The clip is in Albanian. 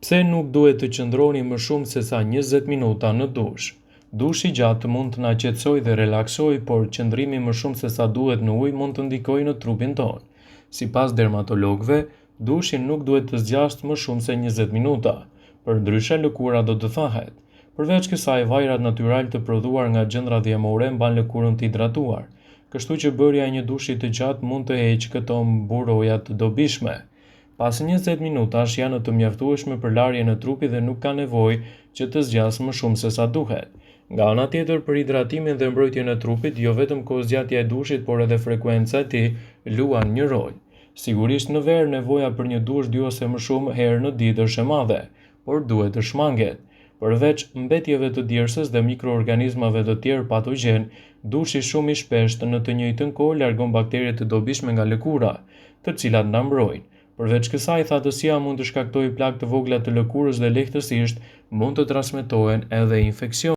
Pse nuk duhet të qëndroni më shumë se sa 20 minuta në dush? Dushi gjatë mund të na qetësojë dhe relaksojë, por qëndrimi më shumë se sa duhet në ujë mund të ndikojë në trupin tonë. Sipas dermatologëve, dushi nuk duhet të zgjasë më shumë se 20 minuta, përndryshe lëkura do të thahet. Përveç kësaj, vajrat natyral të prodhuar nga gjëndrat dhjemore mban lëkurën të hidratuar, kështu që bërja e një dushi të gjatë mund të heqë këto mburoja të dobishme. Pas 20 minutash janë të mjaftueshme për larjen e trupit dhe nuk ka nevojë që të zgjasë më shumë se sa duhet. Nga ana tjetër, për hidratimin dhe mbrojtjen e trupit, jo vetëm kohëzgjatja e dushit, por edhe frekuenca e tij luan një rol. Sigurisht në verë nevoja për një dush 2 ose më shumë herë në ditë është e madhe, por duhet të shmanget. Përveç mbetjeve të djersës dhe mikroorganizmave të tjerë patogjen, dushi shumë i shpeshtë në të njëjtën kohë largon baktere të dobishme nga lëkura, të cilat na mbrojnë. Përveç kësaj, thatësia mund të shkaktojë plagë të vogla të lëkurës dhe lehtësisht mund të transmetohen edhe infeksion.